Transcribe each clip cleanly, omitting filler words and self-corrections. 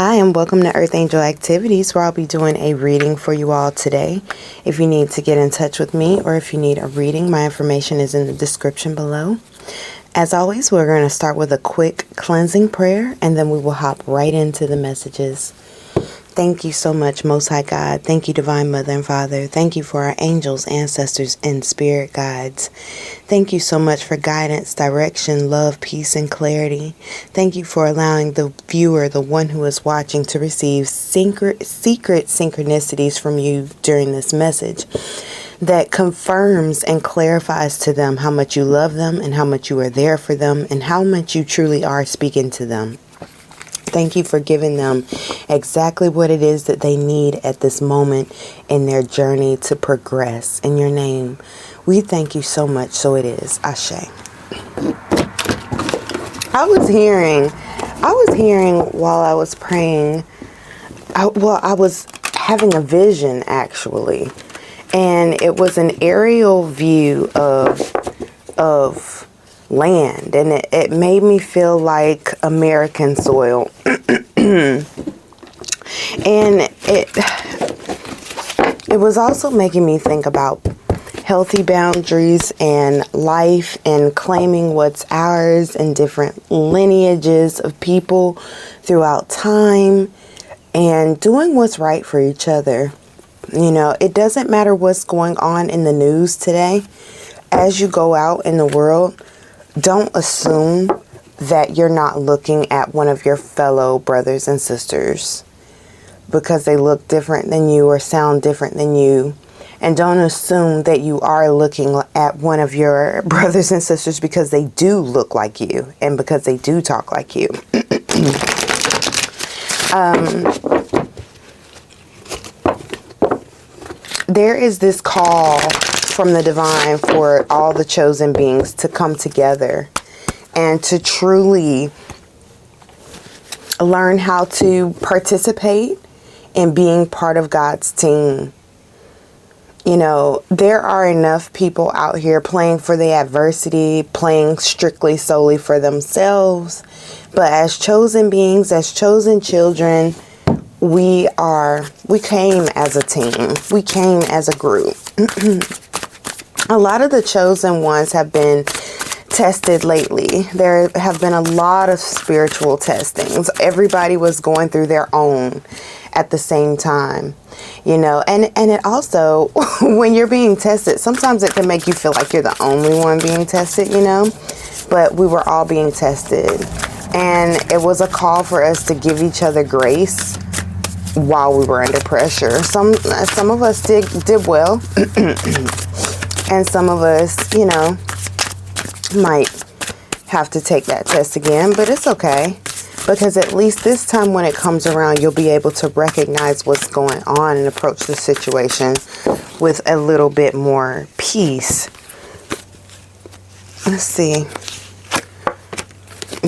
Hi, and welcome to Earth Angel Activities, where I'll be doing a reading for you all today. If you need to get in touch with me or if you need a reading, my information is in the description below. As always, we're going to start with a quick cleansing prayer, and then we will hop right into the messages. Thank you so much, Most High God. Thank you, Divine Mother and Father. Thank you for our angels, ancestors, and spirit guides. Thank you so much for guidance, direction, love, peace, and clarity. Thank you for allowing the viewer, the one who is watching, to receive secret synchronicities from you during this message that confirms and clarifies to them how much you love them and how much you are there for them and how much you truly are speaking to them. Thank you for giving them exactly what it is that they need at this moment in their journey to progress. In your name, we thank you so much. So it is. Ashe. I was hearing while I was praying, I was having a vision actually, and it was an aerial view of land, and it made me feel like American soil. And it was also making me think about healthy boundaries and life and claiming what's ours and different lineages of people throughout time and doing what's right for each other. You know, it doesn't matter what's going on in the news today. As you go out in the world, don't assume that you're not looking at one of your fellow brothers and sisters because they look different than you or sound different than you. And don't assume that you are looking at one of your brothers and sisters because they do look like you and because they do talk like you. There is this call from the divine for all the chosen beings to come together and to truly learn how to participate in being part of God's team. You know, there are enough people out here playing for the adversity, playing strictly solely for themselves. But as chosen beings, as chosen children, we came as a team. We came as a group. A lot of the chosen ones have been tested lately. There have been a lot of spiritual testings. Everybody was going through their own at the same time, you know, and it also, when you're being tested, sometimes it can make you feel like you're the only one being tested, you know, but we were all being tested, and it was a call for us to give each other grace while we were under pressure. Some of us did well. And some of us, you know, might have to take that test again, but it's okay, because at least this time when it comes around, you'll be able to recognize what's going on and approach the situation with a little bit more peace. Let's see.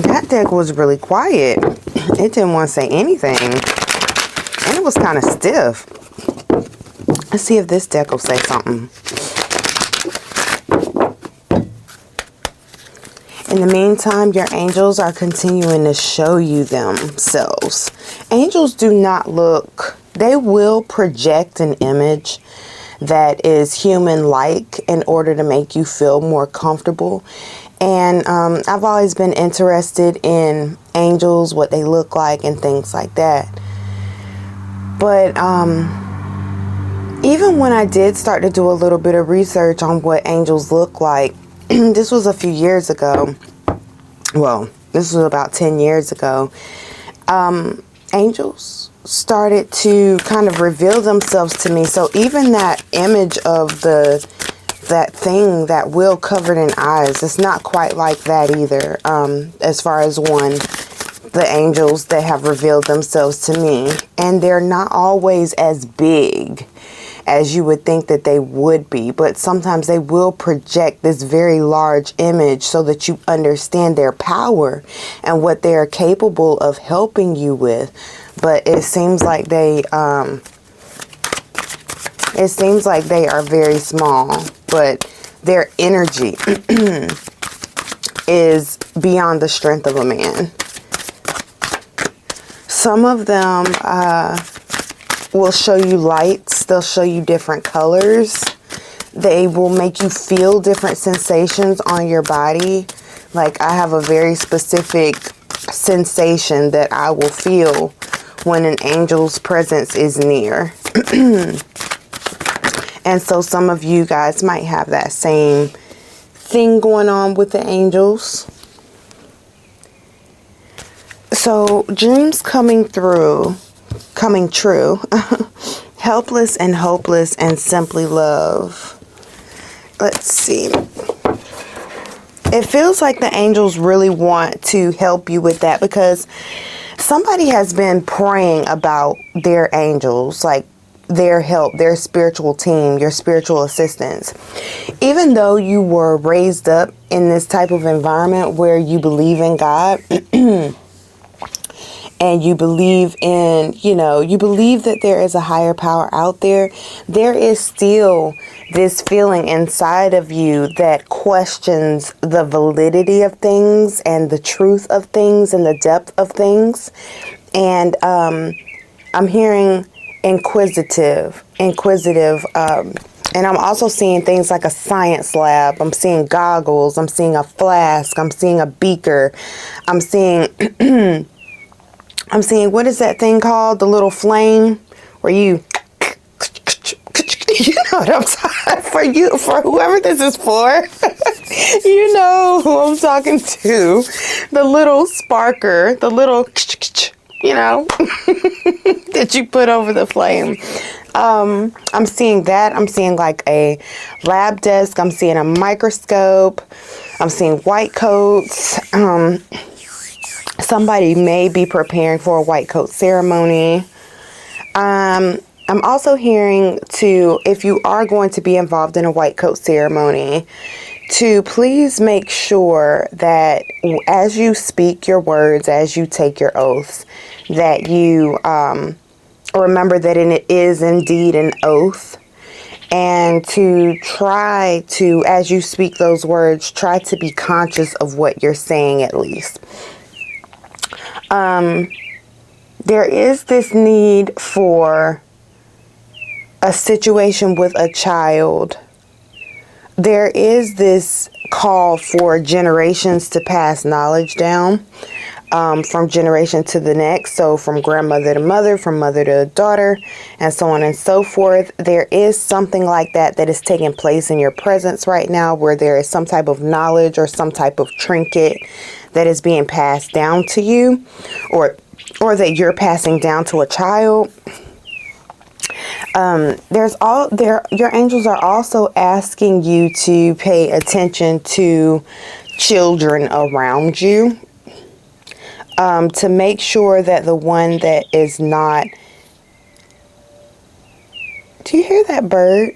That deck was really quiet. It didn't want to say anything, and it was kind of stiff. Let's see if this deck will say something. In the meantime, your angels are continuing to show you themselves. Angels do not look, they will project an image that is human-like in order to make you feel more comfortable. And I've always been interested in angels, what they look like, and things like that. But even when I did start to do a little bit of research on what angels look like, this was a few years ago. Well, this was about 10 years ago. Angels started to kind of reveal themselves to me. So even that image of that thing, that wheel covered in eyes, it's not quite like that either. As far as the angels that have revealed themselves to me. And they're not always as big as you would think that they would be, but sometimes they will project this very large image so that you understand their power and what they are capable of helping you with. But it seems like they are very small, but their energy is beyond the strength of a man. Some of them will show you lights. They'll show you different colors. They will make you feel different sensations on your body. Like, I have a very specific sensation that I will feel when an angel's presence is near. And so some of you guys might have that same thing going on with the angels. So dreams coming true. Helpless and hopeless and simply love. Let's see. It feels like the angels really want to help you with that, because somebody has been praying about their angels, like their help, their spiritual team, your spiritual assistants. Even though you were raised up in this type of environment where you believe in God, and you believe in, you believe that there is a higher power out there, there is still this feeling inside of you that questions the validity of things and the truth of things and the depth of things. And I'm hearing inquisitive, and I'm also seeing things like a science lab. I'm seeing goggles. I'm seeing a flask. I'm seeing a beaker. I'm seeing what is that thing called? The little flame where you know what I'm talking for whoever this is for. You know who I'm talking to. The little sparker, the little, that you put over the flame. I'm seeing that. I'm seeing like a lab desk. I'm seeing a microscope. I'm seeing white coats. Somebody may be preparing for a white coat ceremony. I'm also hearing if you are going to be involved in a white coat ceremony, to please make sure that as you speak your words, as you take your oaths, that you remember that it is indeed an oath. And to try to, as you speak those words, try to be conscious of what you're saying at least. There is this need for a situation with a child. There is this call for generations to pass knowledge down, from generation to the next. So from grandmother to mother, from mother to daughter, and so on and so forth. There is something like that is taking place in your presence right now, where there is some type of knowledge or some type of trinket that is being passed down to you, or that you're passing down to a child. Your angels are also asking you to pay attention to children around you, to make sure that the one that is not. Do you hear that bird?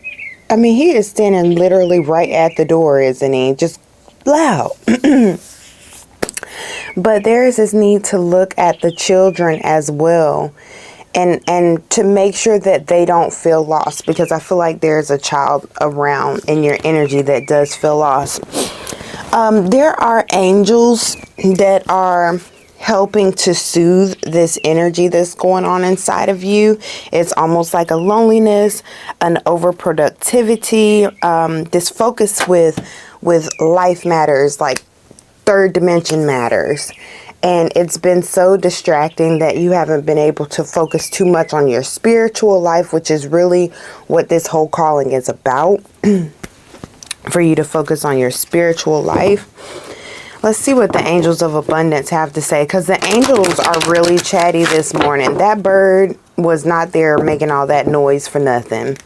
I mean, he is standing literally right at the door, isn't he? Just loud. But there is this need to look at the children as well, and to make sure that they don't feel lost, because I feel like there's a child around in your energy that does feel lost. There are angels that are helping to soothe this energy that's going on inside of you. It's almost like a loneliness, an overproductivity, this focus with life matters, like third dimension matters. And it's been so distracting that you haven't been able to focus too much on your spiritual life, which is really what this whole calling is about. For you to focus on your spiritual life. Let's see what the angels of abundance have to say, because the angels are really chatty this morning. That bird was not there making all that noise for nothing.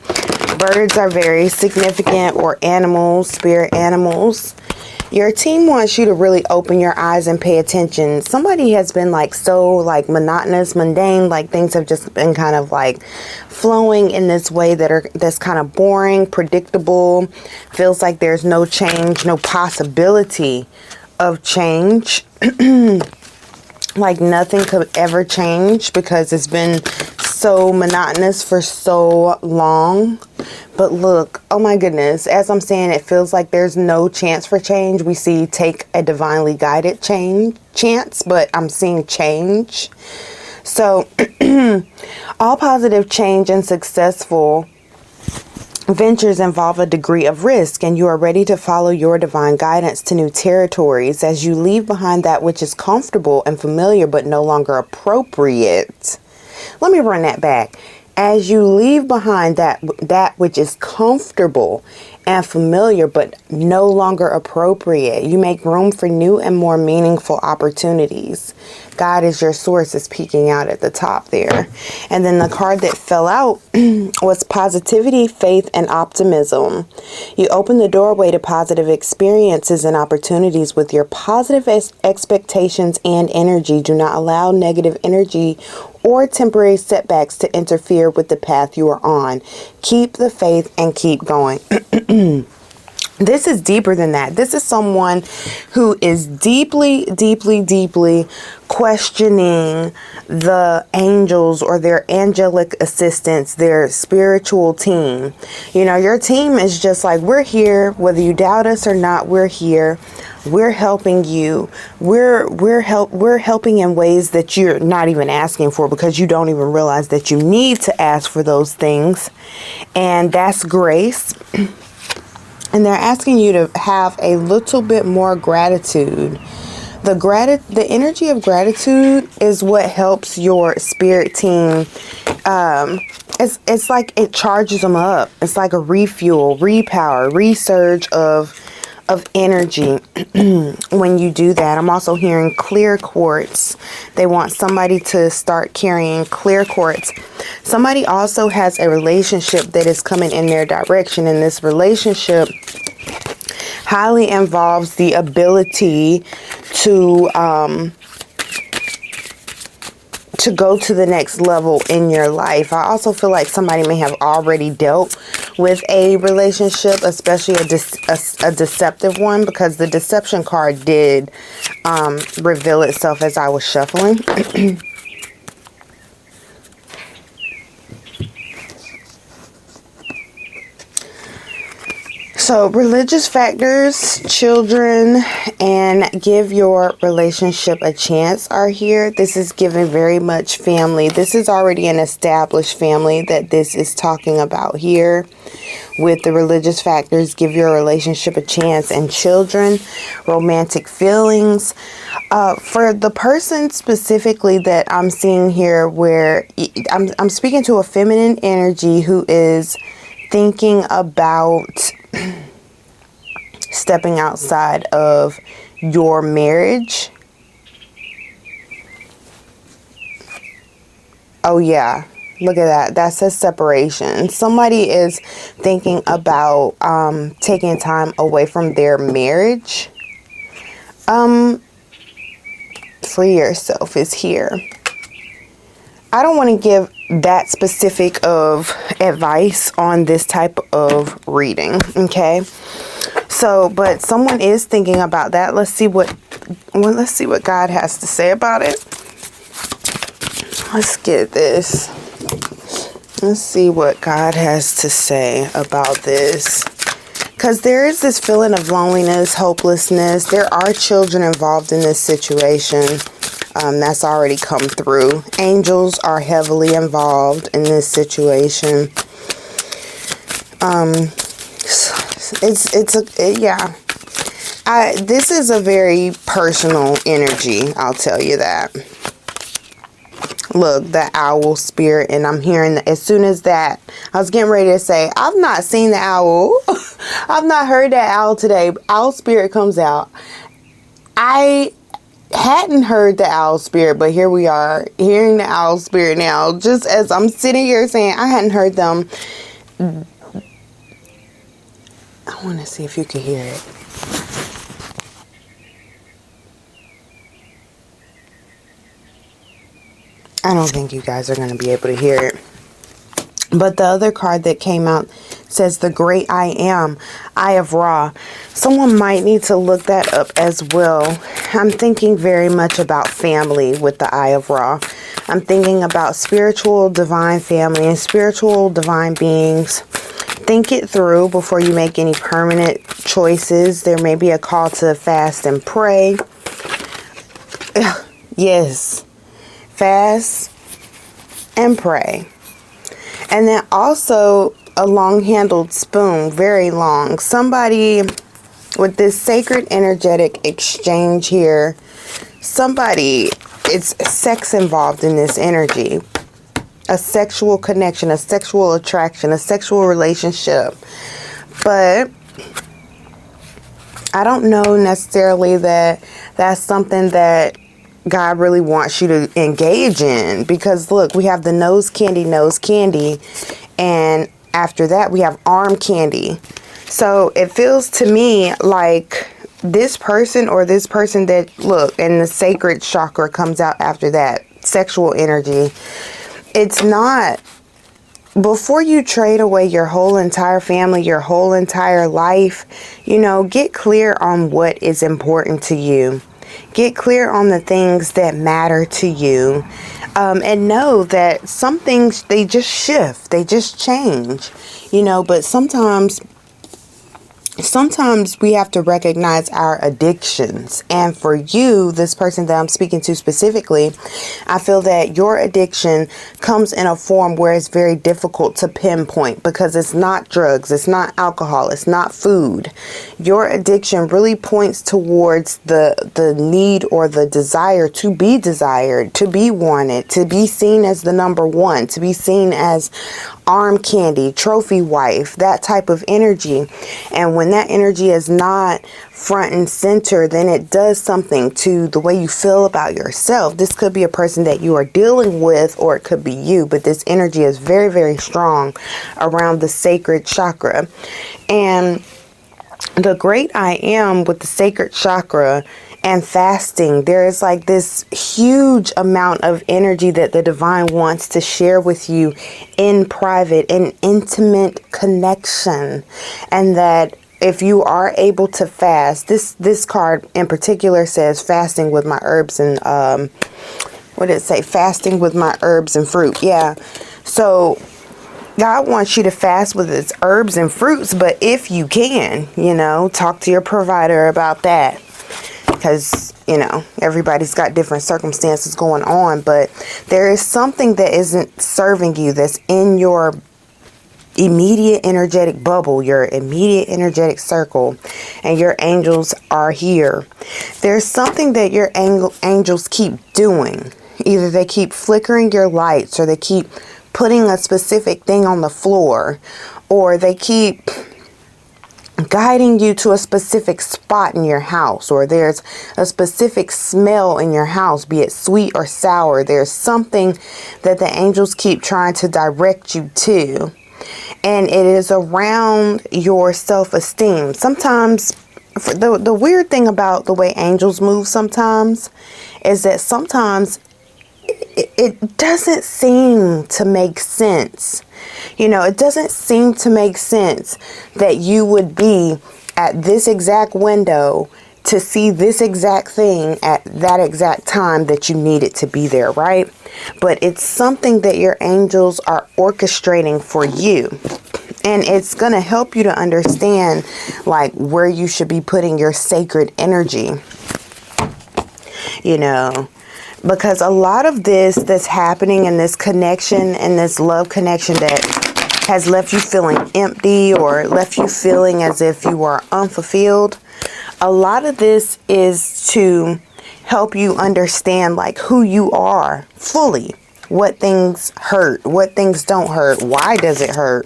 Birds are very significant, or animals, spirit animals. Your team wants you to really open your eyes and pay attention. Somebody has been monotonous, mundane, like things have just been kind of like flowing in this way that's kind of boring, predictable. Feels like there's no change, no possibility of change. Like nothing could ever change because it's been so monotonous for so long. But look, oh my goodness, as I'm saying, it feels like there's no chance for change. We see take a divinely guided chance, but I'm seeing change. So all positive change and successful ventures involve a degree of risk, and you are ready to follow your divine guidance to new territories as you leave behind that which is comfortable and familiar but no longer appropriate. Let me run that back. As you leave behind that which is comfortable and familiar but no longer appropriate, you make room for new and more meaningful opportunities. God is your source is peeking out at the top there. And then the card that fell out was positivity, faith, and optimism. You open the doorway to positive experiences and opportunities with your positive expectations and energy. Do not allow negative energy or temporary setbacks to interfere with the path you are on. Keep the faith and keep going. This is deeper than that. This is someone who is deeply, deeply, deeply questioning the angels or their angelic assistants, their spiritual team. You know, your team is just like, we're here, whether you doubt us or not, we're here. We're helping you. We're helping in ways that you're not even asking for, because you don't even realize that you need to ask for those things. And that's grace. And they're asking you to have a little bit more gratitude. The energy of gratitude is what helps your spirit team. It's like it charges them up. It's like a refuel, repower, resurge of energy when you do that. I'm also hearing clear quartz. They want somebody to start carrying clear quartz. Somebody also has a relationship that is coming in their direction, and this relationship highly involves the ability to go to the next level in your life. I also feel like somebody may have already dealt with a relationship, especially a deceptive one, because the deception card did reveal itself as I was shuffling. So religious factors, children, and give your relationship a chance are here. This is giving very much family. This is already an established family that this is talking about here. With the religious factors, give your relationship a chance, and children, romantic feelings. For the person specifically that I'm seeing here, where I'm speaking to a feminine energy who is thinking about stepping outside of your marriage. Oh yeah, look at that. That says separation. Somebody is thinking about taking time away from their marriage. Free yourself is here. I don't want to give that specific of advice on this type of reading, okay? So, but someone is thinking about that. Let's see what God has to say about it. Let's get this. Let's see what God has to say about this. Because there is this feeling of loneliness, hopelessness. There are children involved in this situation. That's already come through. Angels are heavily involved in this situation. Yeah. This is a very personal energy, I'll tell you that. Look, the owl spirit, and I'm hearing that as soon as that, I was getting ready to say, I've not seen the owl. I've not heard that owl today. Owl spirit comes out. I hadn't heard the owl spirit, but here we are hearing the owl spirit now, just as I'm sitting here saying I hadn't heard them. I want to see if you can hear it. I don't think you guys are going to be able to hear it. But the other card that came out says the great I am, Eye of Ra. Someone might need to look that up as well. I'm thinking very much about family with the Eye of Ra. I'm thinking about spiritual divine family and spiritual divine beings. Think it through before you make any permanent choices. There may be a call to fast and pray. Yes. Fast and pray. And then also a long-handled spoon, very long. Somebody with this sacred energetic exchange here, somebody, it's sex involved in this energy. A sexual connection, a sexual attraction, a sexual relationship. But I don't know necessarily that that's something that God really wants you to engage in, because look, we have the nose candy, and after that we have arm candy. So it feels to me like this person that, look, and the sacred chakra comes out after that, sexual energy. It's not, before you trade away your whole entire family, your whole entire life, get clear on what is important to you. Get clear on the things that matter to you. And know that some things, they just shift. They just change. But sometimes we have to recognize our addictions. And for you, this person that I'm speaking to specifically, I feel that your addiction comes in a form where it's very difficult to pinpoint, because it's not drugs, it's not alcohol, it's not food. Your addiction really points towards the need or the desire to be desired, to be wanted, to be seen as the number one, to be seen as arm candy, trophy wife, that type of energy. And when that energy is not front and center, then it does something to the way you feel about yourself. This could be a person that you are dealing with, or it could be you, but this energy is very, very strong around the sacred chakra. And the great I am with the sacred chakra and fasting, there is like this huge amount of energy that the divine wants to share with you in private, in intimate connection. And that if you are able to fast, this card in particular says fasting with my herbs and what did it say? Fasting with my herbs and fruit. Yeah. So God wants you to fast with its herbs and fruits, but if you can, talk to your provider about that. Because, everybody's got different circumstances going on, but there is something that isn't serving you, that's in your immediate energetic bubble, your immediate energetic circle, and your angels are here. There's something that your angels keep doing. Either they keep flickering your lights, or they keep putting a specific thing on the floor, or they keep guiding you to a specific spot in your house, or there's a specific smell in your house, be it sweet or sour. There's something that the angels keep trying to direct you to, and it is around your self-esteem. Sometimes, the weird thing about the way angels move sometimes is that sometimes it doesn't seem to make sense. It doesn't seem to make sense that you would be at this exact window to see this exact thing at that exact time that you need it to be there, right? But it's something that your angels are orchestrating for you. And it's going to help you to understand like where you should be putting your sacred energy. Because a lot of this that's happening in this connection and this love connection that has left you feeling empty, or left you feeling as if you are unfulfilled, a lot of this is to help you understand like who you are fully, what things hurt, what things don't hurt, why does it hurt.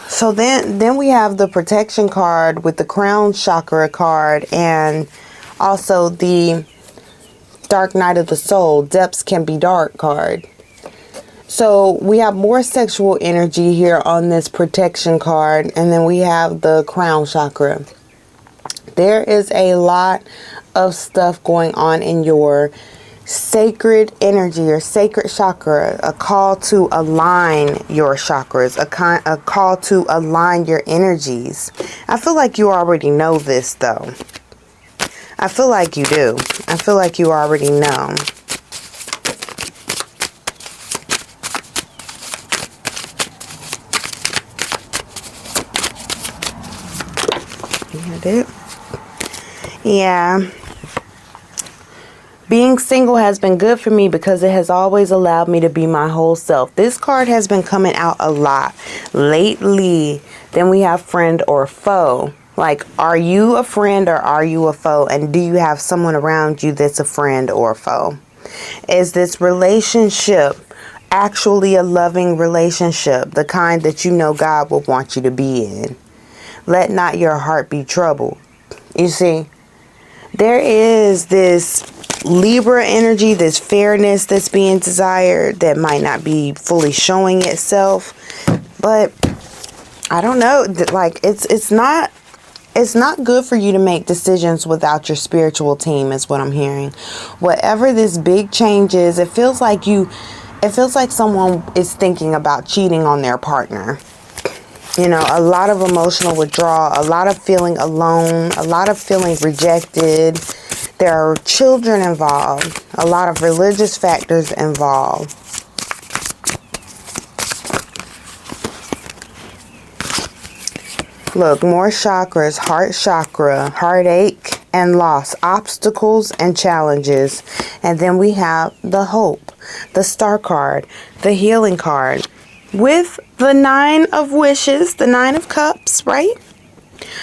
So then we have the protection card with the crown chakra card, and also the dark night of the soul, depths can be dark card. So we have more sexual energy here on this protection card, and then we have the crown chakra. There is a lot of stuff going on in your sacred energy, your sacred chakra, a call to align your chakras, a call to align your energies. I feel like you already know this though. I feel like you do. I feel like you already know. You get it? Yeah. Being single has been good for me because it has always allowed me to be my whole self. This card has been coming out a lot lately. Then we have friend or foe. Like, are you a friend or are you a foe? And do you have someone around you that's a friend or a foe? Is this relationship actually a loving relationship? The kind that you know God will want you to be in. Let not your heart be troubled. You see, there is this Libra energy, this fairness that's being desired that might not be fully showing itself. But I don't know, like it's not good for you to make decisions without your spiritual team, is what I'm hearing. Whatever this big change is, it feels like someone is thinking about cheating on their partner. You know, a lot of emotional withdrawal, a lot of feeling alone, a lot of feeling rejected. There are children involved, a lot of religious factors involved. Look, more chakras, heart chakra, heartache and loss, obstacles and challenges. And then we have the hope, the star card, the healing card, with the 9 of wishes, the 9 of cups, right?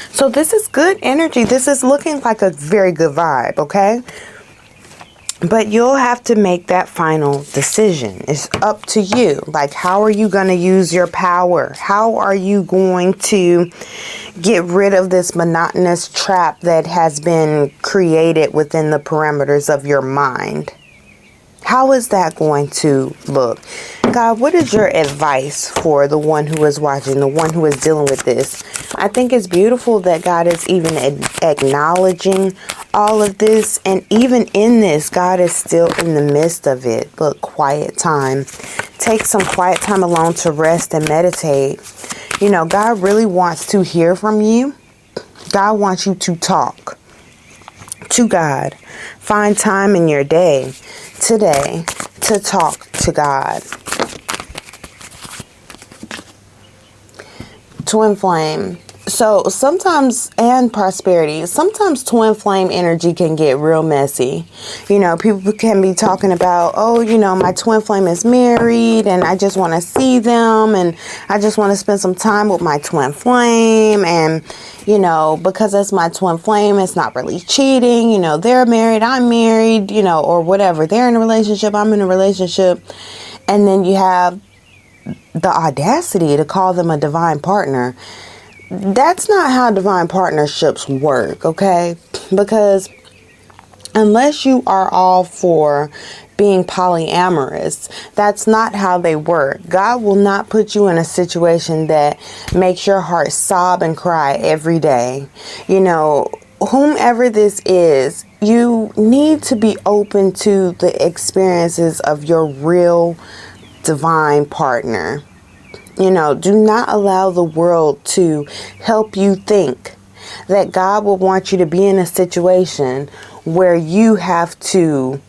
So this is good energy. This is looking like a very good vibe, okay? But you'll have to make that final decision. It's up to you. Like, how are you going to use your power? How are you going to get rid of this monotonous trap that has been created within the parameters of your mind? How is that going to look? God, what is your advice for the one who is watching, the one who is dealing with this? I think it's beautiful that God is even acknowledging all of this. And even in this, God is still in the midst of it. Look, quiet time. Take some quiet time alone to rest and meditate. You know, God really wants to hear from you. God wants you to talk to God. Find time in your day today to talk to God. Twin flame. So sometimes, and prosperity, sometimes twin flame energy can get real messy. You know, people can be talking about, oh, you know, my twin flame is married and I just want to see them and I just want to spend some time with my twin flame. And, you know, because it's my twin flame, it's not really cheating. You know, they're married, I'm married, you know, or whatever. They're in a relationship, I'm in a relationship. And then you have the audacity to call them a divine partner. That's not how divine partnerships work, okay? Because unless you are all for being polyamorous, that's not how they work. God will not put you in a situation that makes your heart sob and cry every day. You know, whomever this is, you need to be open to the experiences of your real divine partner. You know, do not allow the world to help you think that God will want you to be in a situation where you have to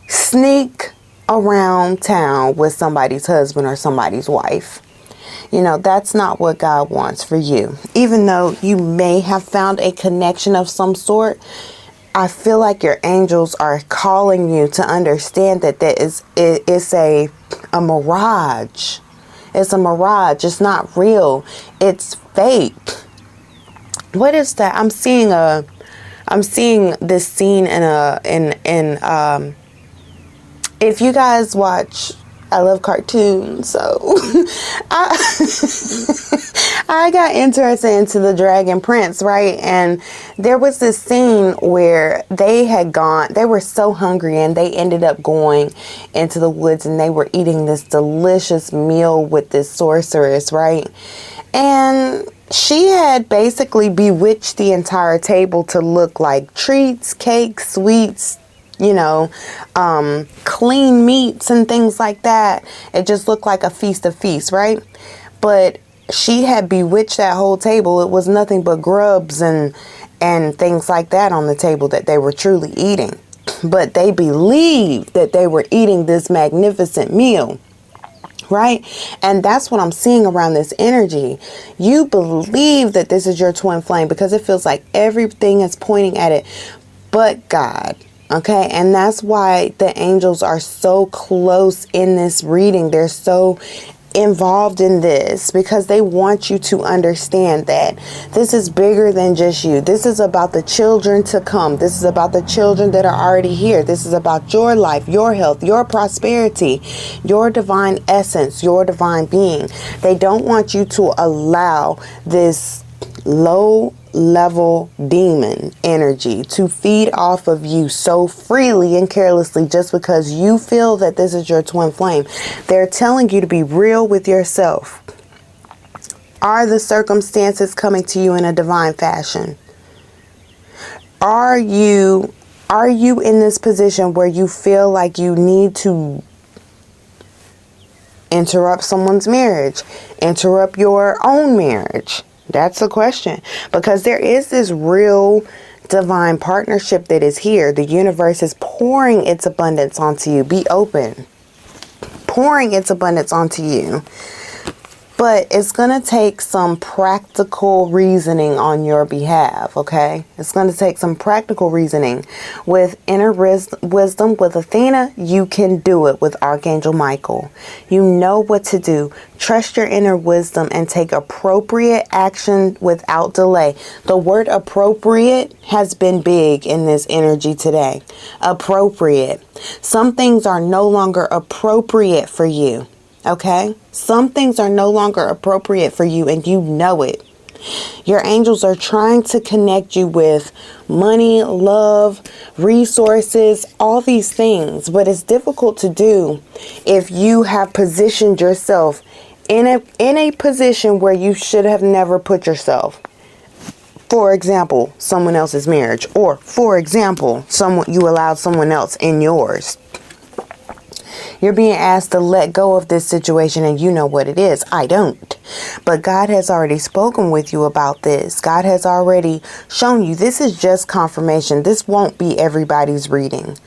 sneak around town with somebody's husband or somebody's wife. You know, that's not what God wants for you. Even though you may have found a connection of some sort, I feel like your angels are calling you to understand that it's a mirage. It's a mirage. It's not real. It's fake. What is that? I'm seeing this scene in if you guys watch, I love cartoons, so I got interested into the Dragon Prince, right? And there was this scene where they were so hungry and they ended up going into the woods and they were eating this delicious meal with this sorceress, right? And she had basically bewitched the entire table to look like treats, cakes, sweets, you know, clean meats and things like that. It just looked like a feast of feasts, right? But she had bewitched that whole table. It was nothing but grubs and things like that on the table that they were truly eating. But they believed that they were eating this magnificent meal, right? And that's what I'm seeing around this energy. You believe that this is your twin flame because it feels like everything is pointing at it but God. Okay, and that's why the angels are so close in this reading. They're so involved in this because they want you to understand that this is bigger than just you. This is about the children to come. This is about the children that are already here. This is about your life, your health, your prosperity, your divine essence, your divine being. They don't want you to allow this low level demon energy to feed off of you so freely and carelessly just because you feel that this is your twin flame. They're telling you to be real with yourself. Are the circumstances coming to you in a divine fashion? Are you in this position where you feel like you need to interrupt someone's marriage, interrupt your own marriage? That's the question, because there is this real divine partnership that is here. The universe is pouring its abundance onto you. Be open. Pouring its abundance onto you. But it's going to take some practical reasoning on your behalf, okay? It's going to take some practical reasoning. With inner wisdom, with Athena, you can do it with Archangel Michael. You know what to do. Trust your inner wisdom and take appropriate action without delay. The word appropriate has been big in this energy today. Appropriate. Some things are no longer appropriate for you. Okay? Some things are no longer appropriate for you and you know it. Your angels are trying to connect you with money, love, resources, all these things. But it's difficult to do if you have positioned yourself in a position where you should have never put yourself. For example, someone else's marriage. Or, for example, you allowed someone else in yours. You're being asked to let go of this situation and you know what it is. I don't. But God has already spoken with you about this. God has already shown you this is just confirmation. This won't be everybody's reading.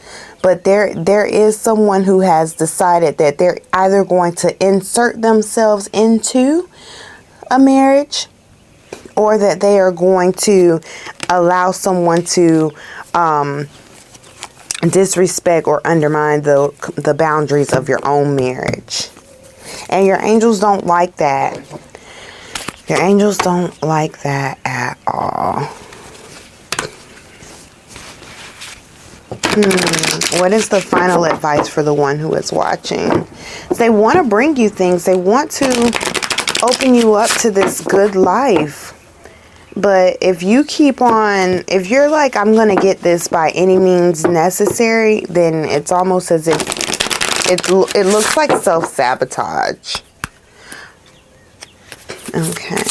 But there is someone who has decided that they're either going to insert themselves into a marriage or that they are going to allow someone to disrespect or undermine the boundaries of your own marriage. And your angels don't like that. Your angels don't like that at all. What is the final advice for the one who is watching? They want to bring you things. They want to open you up to this good life. But if you keep on, if you're like, I'm going to get this by any means necessary, then it's almost as if it looks like self-sabotage. Okay.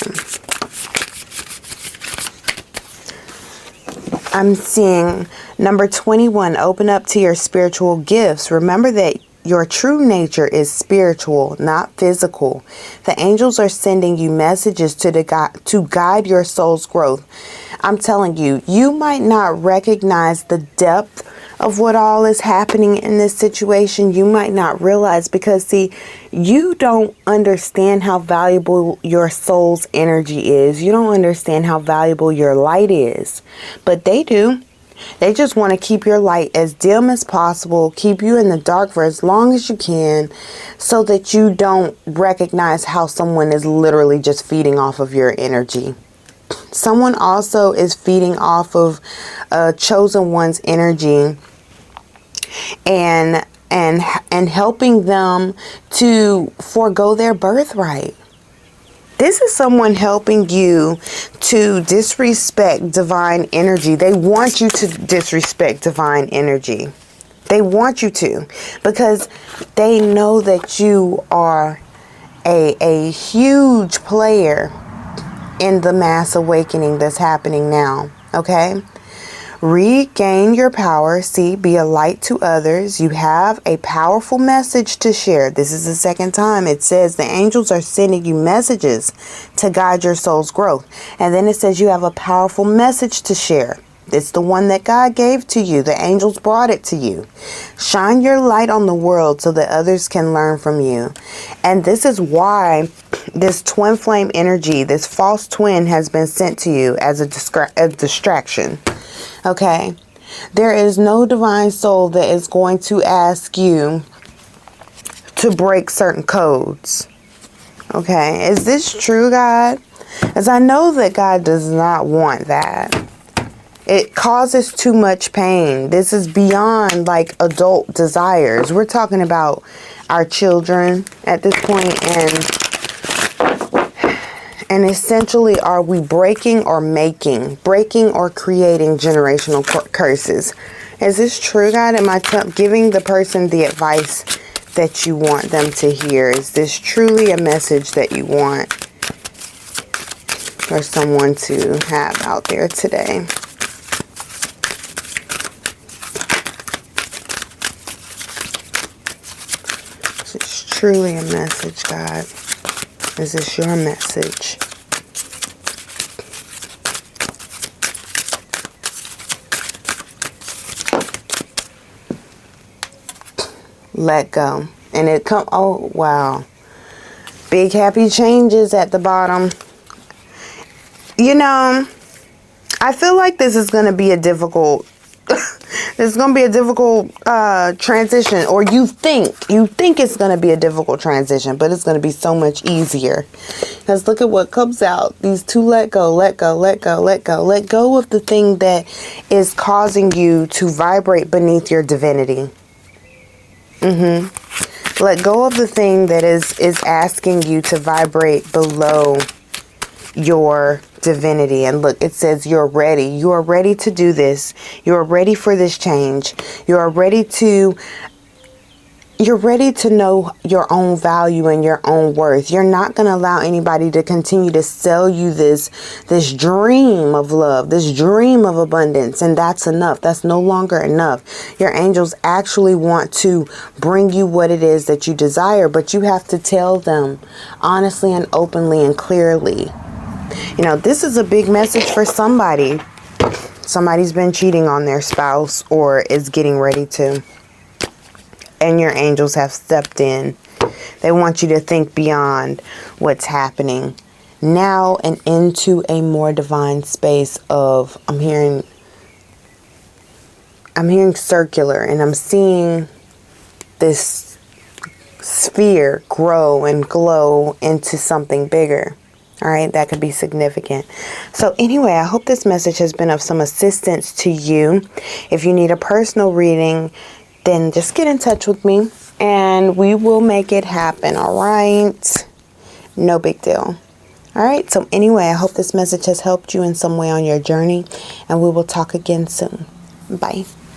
I'm seeing number 21, open up to your spiritual gifts. Remember that your true nature is spiritual, not physical. The angels are sending you messages to guide your soul's growth. I'm telling you, you might not recognize the depth of what all is happening in this situation. You might not realize because, see, you don't understand how valuable your soul's energy is. You don't understand how valuable your light is. But they do. They just want to keep your light as dim as possible, keep you in the dark for as long as you can, so that you don't recognize how someone is literally just feeding off of your energy. Someone also is feeding off of a chosen one's energy and helping them to forego their birthright. This is someone helping you to disrespect divine energy. They want you to disrespect divine energy. They want you to, because they know that you are a huge player in the mass awakening that's happening now. Okay? Regain your power. See, be a light to others. You have a powerful message to share. This is the second time it says the angels are sending you messages to guide your soul's growth. And then it says you have a powerful message to share. It's the one that God gave to you. The angels brought it to you. Shine your light on the world so that others can learn from you. And this is why this twin flame energy, this false twin, has been sent to you as a distraction. Okay, There is no divine soul that is going to ask you to break certain codes. Okay, is this true, God? As I know that God does not want that. It causes too much pain. This is beyond like adult desires. We're talking about our children at this point, and essentially, are we breaking or creating generational curses? Is this true, God? Am I giving the person the advice that you want them to hear? Is this truly a message that you want for someone to have out there today? Is this truly a message, God? Is this your message? Let go. And it come, oh wow. Big happy changes at the bottom. You know, I feel like this is going to be a difficult this is going to be a difficult transition, or you think it's going to be a difficult transition, but it's going to be so much easier. Because look at what comes out. These two let go, let go, let go, let go. Let go of the thing that is causing you to vibrate beneath your divinity. Let go of the thing that is asking you to vibrate below your divinity. And look, it says you're ready. You are ready to do this. You are ready for this change. You are ready to know your own value and your own worth. You're not going to allow anybody to continue to sell you this dream of love, this dream of abundance. And that's enough. That's no longer enough. Your angels actually want to bring you what it is that you desire, but you have to tell them honestly and openly and clearly. You know, this is a big message for somebody. Somebody's been cheating on their spouse or is getting ready to. And your angels have stepped in. They want you to think beyond what's happening now and into a more divine space of, I'm hearing circular, and I'm seeing this sphere grow and glow into something bigger. All right, that could be significant. So anyway, I hope this message has been of some assistance to you. If you need a personal reading, then just get in touch with me and we will make it happen. All right, no big deal. All right, so anyway, I hope this message has helped you in some way on your journey, and we will talk again soon. Bye.